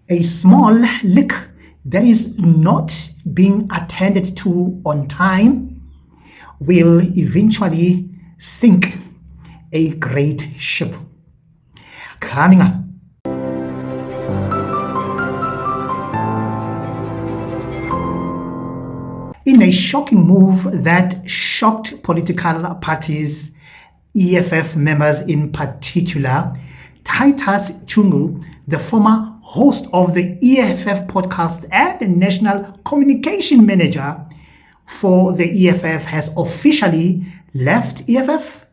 A small leak that is not being attended to on time will eventually sink a great ship. Coming up. In a shocking move that shocked political parties, EFF members in particular, Titus Chungu, the former host of the EFF podcast and the national communication manager for the EFF, has officially left EFF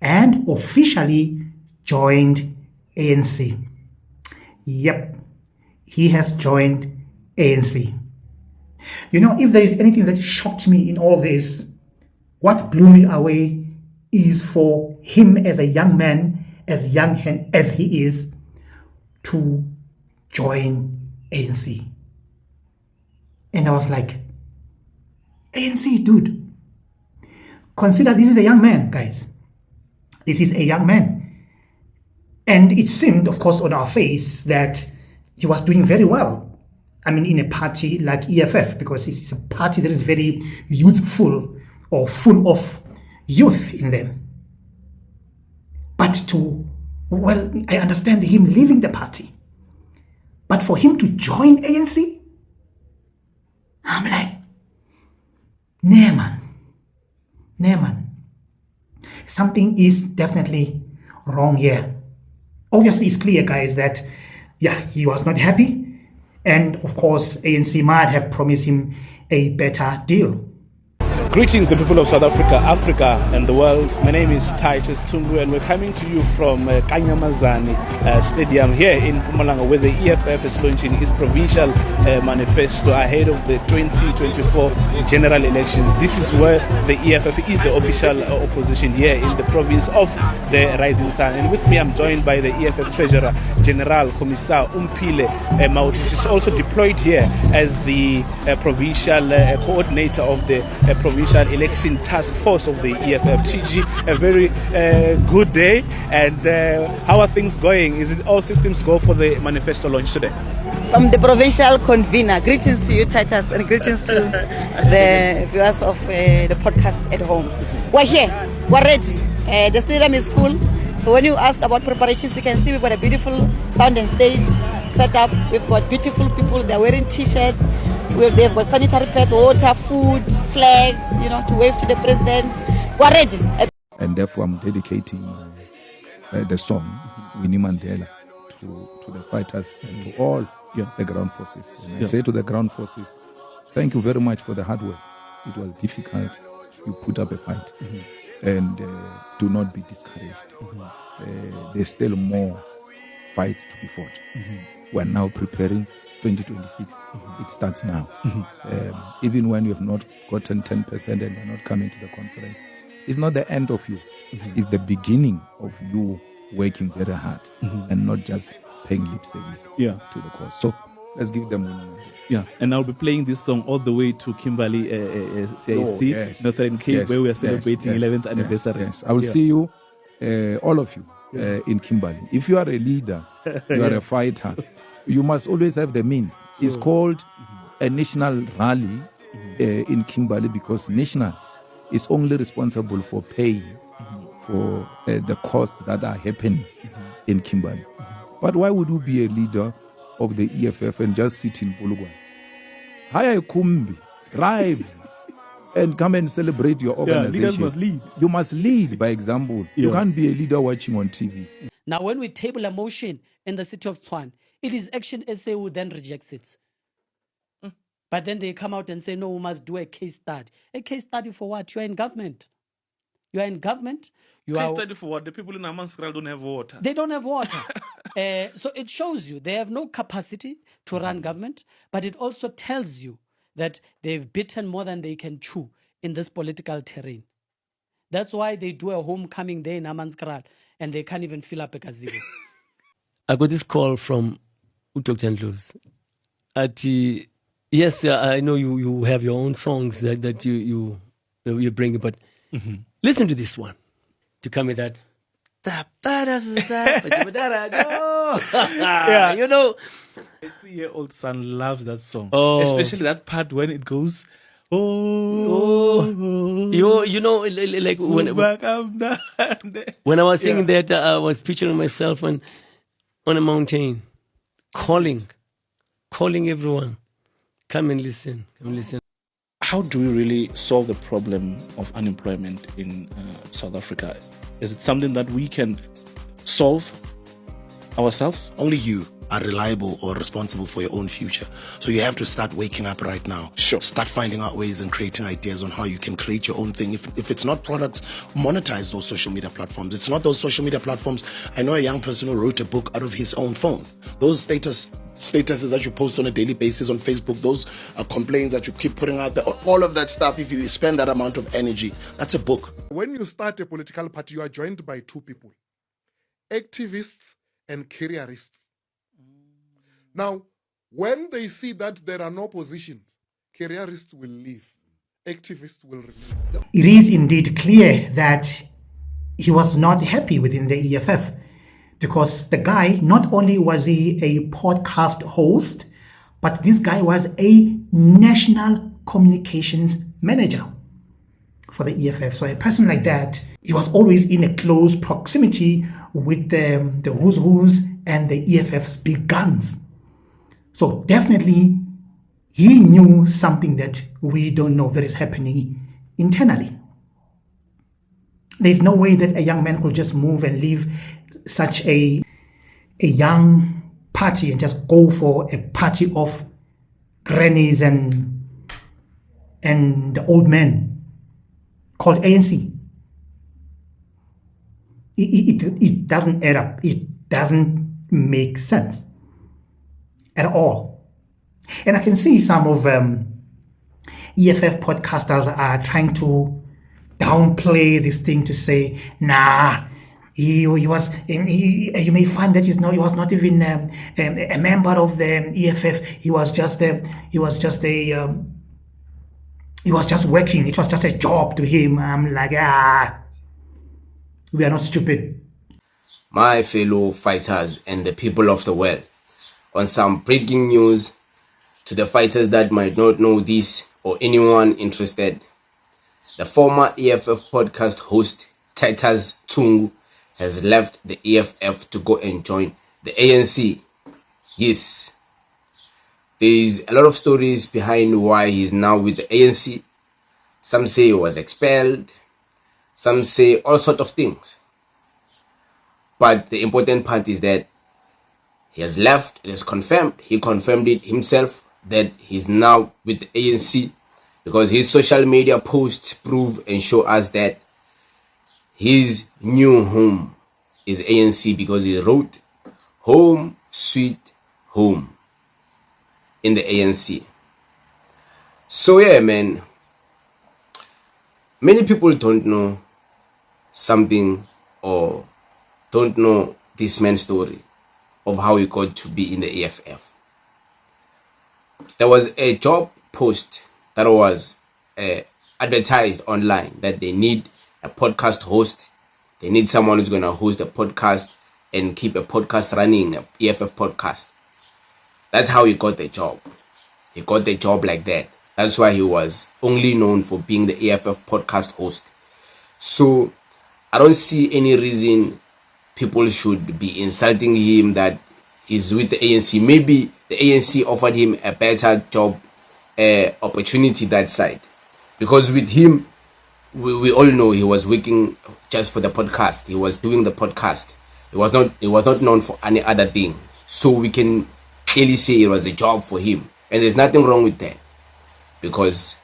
and officially joined ANC. Yep, he has joined ANC. You know, if there is anything that shocked me in all this, what blew me away is for him as a young man, as young as he is, to join ANC. And I was like, ANC, dude. Consider this is a young man, guys. This is a young man. And it seemed, of course, on our face that he was doing very well. I mean, in a party like EFF, because it's a party that is very youthful or full of youth in them. But I understand him leaving the party. But for him to join ANC, I'm like, nah, man. Something is definitely wrong here. Obviously, it's clear, guys, that, he was not happy. And of course, ANC might have promised him a better deal. Greetings, the people of South Africa, Africa and the world. My name is Titus Tshungu and we're coming to you from Kanyamazane Stadium here in Mpumalanga, where the EFF is launching its provincial manifesto ahead of the 2024 general elections. This is where the EFF is the official opposition here in the province of the Rising Sun. And with me, I'm joined by the EFF Treasurer General Commissar Umpile Mauti. She's also deployed here as the provincial coordinator of the provincial election task force of the EFF. TG, a very good day, and how are things going? Is it all systems go for the manifesto launch today? From the provincial convener, greetings to you, Titus, and greetings to the viewers of the podcast at home. We're here, we're ready. The stadium is full, so when you ask about preparations, you can see we've got a beautiful sound and stage set up. We've got beautiful people, they're wearing t-shirts. They've got sanitary pads, water, food, flags, to wave to the president. We're ready. And therefore, I'm dedicating the song, Winnie Mandela, to the fighters and to all the ground forces. And I say to the ground forces, thank you very much for the hard work. It was difficult. You put up a fight. And do not be discouraged. There's still more fights to be fought. We're now preparing 2026. It starts now. Even when you have not gotten 10% and you're not coming to the conference, it's not the end of you. It's the beginning of you working very hard and not just paying lip service to the cause. So let's give them one. And I'll be playing this song all the way to Kimberley CIC, Northern Cape, where we are celebrating 11th anniversary. I will see you, all of you, in Kimberley. If you are a leader, you are a fighter, you must always have the means. It's called a national rally in Kimberley, because national is only responsible for paying for the costs that are happening in Kimberley. But why would you be a leader of the EFF and just sit in Polokwane? Hire Kumbi, drive, and come and celebrate your organization. Leaders must lead. You must lead by example. You can't be a leader watching on TV. Now, when we table a motion in the city of Tshwane, it is Action SA who then rejects it. But then they come out and say, no, we must do a case study. A case study for what? You are in government. You are in government. Case study for what? The people in Amanskraal don't have water. They don't have water. So it shows you they have no capacity to run government, but it also tells you that they've bitten more than they can chew in this political terrain. That's why they do a homecoming day in Amanskraal and they can't even fill up a gazebo. I got this call from Dr. Ndlovu. Yes, I know you have your own songs that you bring, but listen to this one to come with that. My 3-year-old son loves that song. Oh. Especially that part when it goes, You know, like when I was singing that, I was picturing myself on a mountain, calling everyone, come and listen, How do we really solve the problem of unemployment in South Africa? Is it something that we can solve ourselves? Only you are reliable or responsible for your own future. So you have to start waking up right now. Sure. Start finding out ways and creating ideas on how you can create your own thing. If it's not products, monetize those social media platforms. It's not those social media platforms. I know a young person who wrote a book out of his own phone. Those statuses that you post on a daily basis on Facebook, those complaints that you keep putting out there, all of that stuff, if you spend that amount of energy, that's a book. When you start a political party, you are joined by two people, activists and careerists. Now, when they see that there are no positions, careerists will leave, activists will remain. It is indeed clear that he was not happy within the EFF, because the guy, not only was he a podcast host, but this guy was a national communications manager for the EFF. So a person like that, he was always in a close proximity with the who's who's and the EFF's big guns. So definitely he knew something that we don't know that is happening internally. There's no way that a young man could just move and leave such a young party and just go for a party of grannies and the old men called ANC. It doesn't add up. It doesn't make sense at all. And I can see some of EFF podcasters are trying to downplay this thing to say, nah, he was. You may find that he was not even a member of the EFF. He was just working. It was just a job to him. I'm like, we are not stupid. My fellow fighters and the people of the world, on some breaking news to the fighters that might not know this or anyone interested, the former EFF podcast host Titus Chungu has left the EFF to go and join the ANC. Yes, there is a lot of stories behind why he's now with the ANC. Some say he was expelled, some say all sorts of things. But the important part is that he has left. It is confirmed. He confirmed it himself that he's now with the ANC, because his social media posts prove and show us that his new home is ANC, because he wrote "Home Sweet Home" in the ANC. So yeah, man, many people don't know something or don't know this man's story of how he got to be in the EFF. There was a job post that was advertised online that they need a podcast host. They need someone who's going to host a podcast and keep a podcast running, an EFF podcast. That's how he got the job. He got the job like that. That's why he was only known for being the EFF podcast host. So I don't see any reason people should be insulting him that he's with the ANC. Maybe the ANC offered him a better job opportunity that side. Because with him, we all know he was working just for the podcast. He was doing the podcast. He was not known for any other thing. So we can clearly say it was a job for him. And there's nothing wrong with that. Because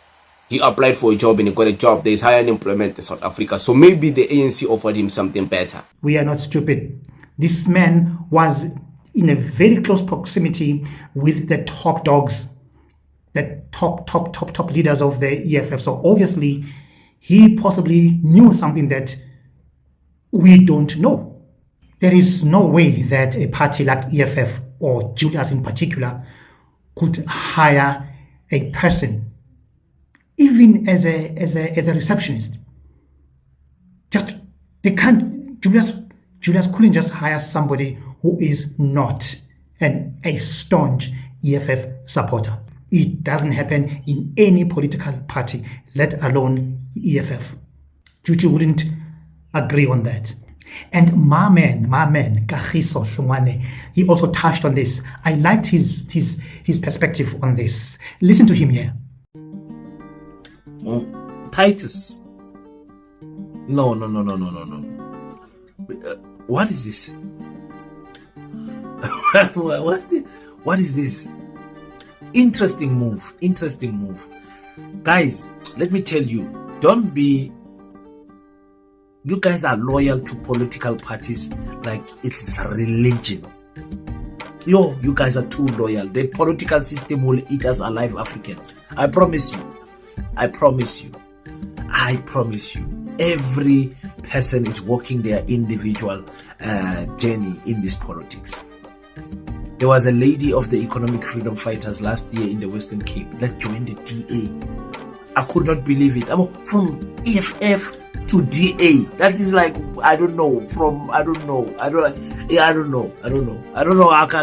he applied for a job and he got a job. There's high unemployment in South Africa. So maybe the ANC offered him something better. We are not stupid. This man was in a very close proximity with the top dogs, the top leaders of the EFF. So obviously, he possibly knew something that we don't know. There is no way that a party like EFF or Julius in particular could hire a person, even as a receptionist. Just they can't. Julius couldn't just hire somebody who is not and a staunch EFF supporter. It doesn't happen in any political party, let alone EFF. Juju wouldn't agree on that. And my man, Kagiso Hlongwane, he also touched on this. I liked his perspective on this. Listen to him here. Titus. No. What is this? What is this? Interesting move. Guys, let me tell you, you guys are loyal to political parties like it's a religion. You guys are too loyal. The political system will eat us alive, Africans. I promise you. Every person is walking their individual journey in this politics. There was a lady of the economic freedom fighters last year in the Western Cape that joined the DA. I could not believe it. From EFF to DA. That is like, I don't know. I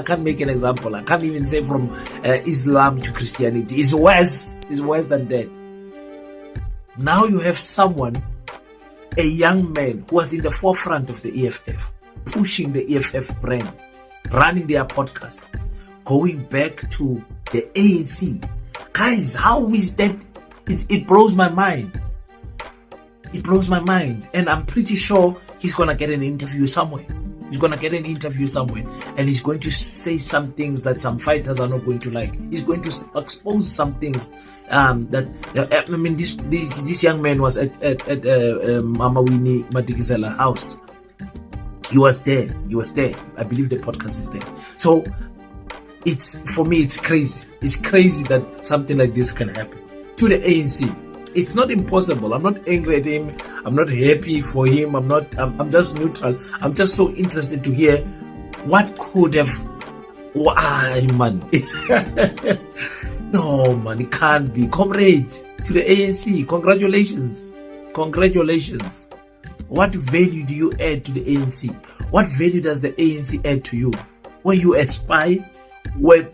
can't make an example. I can't even say from Islam to Christianity. It's worse than that. Now you have someone, a young man who was in the forefront of the EFF, pushing the EFF brand, running their podcast, going back to the ANC. Guys, how is that? It blows my mind. And I'm pretty sure he's going to get an interview somewhere. And he's going to say some things that some fighters are not going to like. He's going to expose some things this young man was at Mama Winnie Madikizela's house. He was there. I believe the podcast is there. So for me, it's crazy. It's crazy that something like this can happen to the ANC. It's not impossible. I'm not angry at him. I'm not happy for him. I'm just neutral. I'm just so interested to hear what could have. Why, man? No, man, it can't be. Comrade, to the ANC, congratulations. What value do you add to the ANC? What value does the ANC add to you? Were you a spy? Were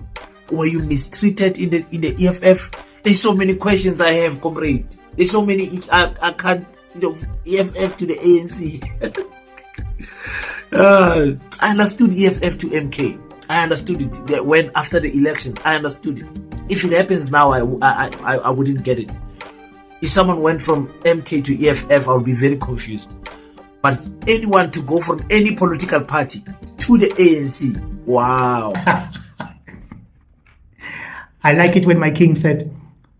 you mistreated in the EFF? There's so many questions I have, comrade. There's so many. I can't, EFF to the ANC. I understood EFF to MK. I understood it when after the elections. I understood it. If it happens now, I wouldn't get it. If someone went from MK to EFF, I would be very confused. But anyone to go from any political party to the ANC, wow. I like it when my king said,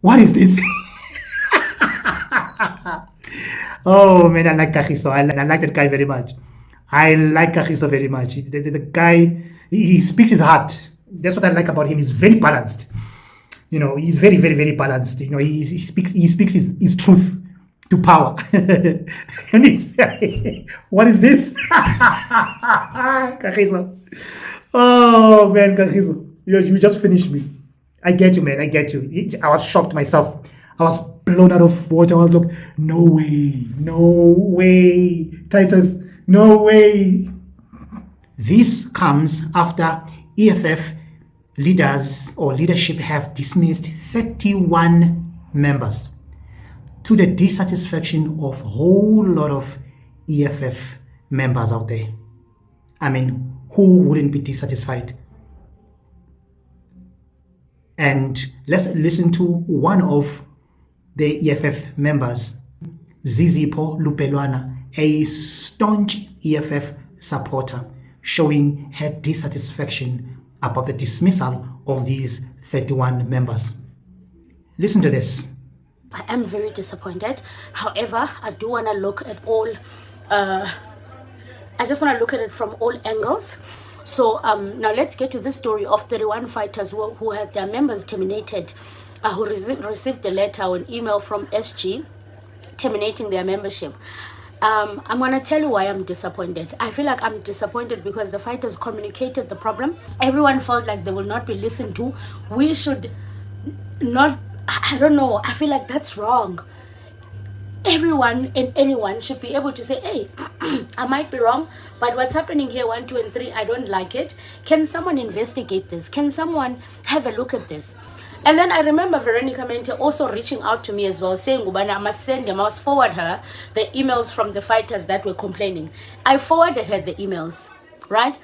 "What is this?" Oh man, I like Kagiso. I like that guy very much. The guy, he speaks his heart. That's what I like about him. He's very balanced. He's very, very, very balanced. He speaks his truth to power. And he's, what is this? Kagiso. Oh man, Kagiso. You just finished me. I get you, man. I get you. I was shocked myself. I was blown out of water. I was like, no way, Titus, no way. This comes after EFF leaders or leadership have dismissed 31 members to the dissatisfaction of a whole lot of EFF members out there. I mean, who wouldn't be dissatisfied? And let's listen to one of the EFF members, Zizipho Lupelwana, a staunch EFF supporter, showing her dissatisfaction about the dismissal of these 31 members. Listen to this. I am very disappointed. However, I do want to look at all, I just want to look at it from all angles. So now let's get to the story of 31 fighters who had their members terminated, who received a letter or an email from SG terminating their membership. I'm going to tell you why I'm disappointed. I feel like I'm disappointed because the fighters communicated the problem. Everyone felt like they will not be listened to. We should not, I don't know, I feel like that's wrong. everyone and anyone should be able to say, hey, I might be wrong, but what's happening here, 1, 2, and 3, I don't like it. Can someone investigate this? Can someone have a look at this? And then I remember Veronica Mente also reaching out to me as well, saying, Ubana, I must forward her the emails from the fighters that were complaining. I forwarded her the emails, right?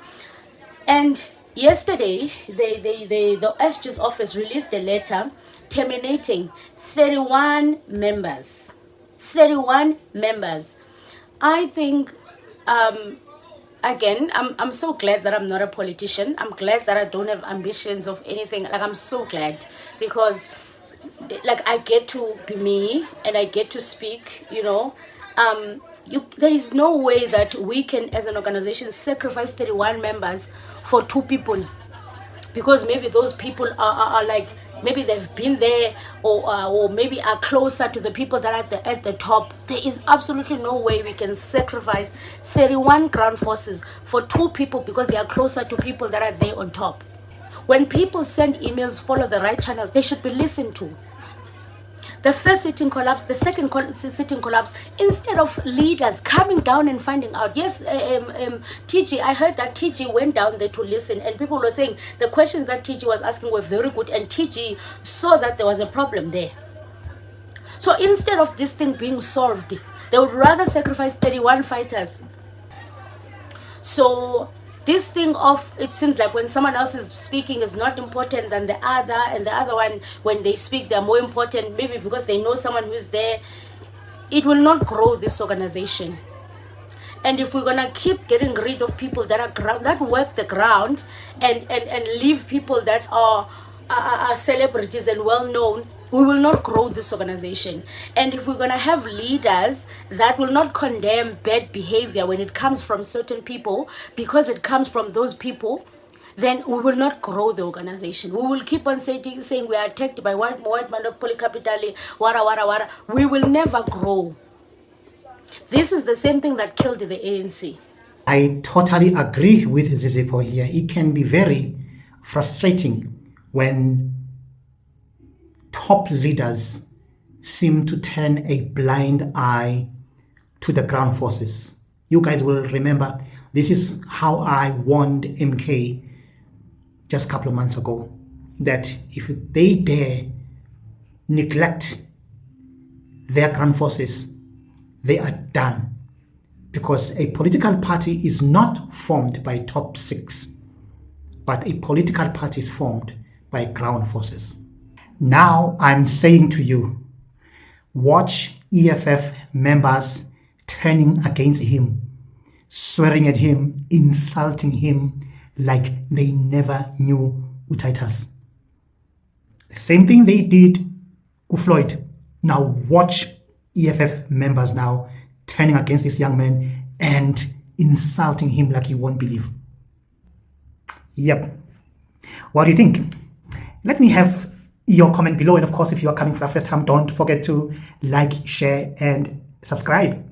And yesterday, the SG's office released a letter terminating 31 members. 31 members. I think, again, I'm so glad that I'm not a politician. I'm glad that I don't have ambitions of anything. Like, I'm so glad because, like, I get to be me and I get to speak, you know. There is no way that we can, as an organization, sacrifice 31 members for 2 people. Because maybe those people are like, maybe they've been there or maybe are closer to the people that are at the top. There is absolutely no way we can sacrifice 31 ground forces for 2 people because they are closer to people that are there on top. When people send emails, follow the right channels, they should be listened to. The first sitting collapsed, the second sitting collapsed. Instead of leaders coming down and finding out, yes, TG, I heard that TG went down there to listen, and people were saying the questions that TG was asking were very good, and TG saw that there was a problem there. So instead of this thing being solved, they would rather sacrifice 31 fighters. So this thing of, it seems like when someone else is speaking is not important than the other, and the other one, when they speak, they're more important, maybe because they know someone who's there, it will not grow this organization. And if we're gonna keep getting rid of people that are that work the ground and leave people that are celebrities and well known, we will not grow this organization. And if we're going to have leaders that will not condemn bad behavior when it comes from certain people, because it comes from those people, then we will not grow the organization. We will keep on saying we are attacked by white monopoly capital, wara. We will never grow. This is the same thing that killed the ANC. I totally agree with Zizipo here. It can be very frustrating when top leaders seem to turn a blind eye to the ground forces. You guys will remember, this is how I warned MK just a couple of months ago, that if they dare neglect their ground forces, they are done. Because a political party is not formed by top 6, but a political party is formed by ground forces. Now I'm saying to you, watch EFF members turning against him, swearing at him, insulting him like they never knew Titus. The same thing they did to Floyd. Now watch EFF members now turning against this young man and insulting him like you won't believe. Yep. What do you think? Let me have your comment below, and of course, if you are coming for the first time, don't forget to like, share and subscribe.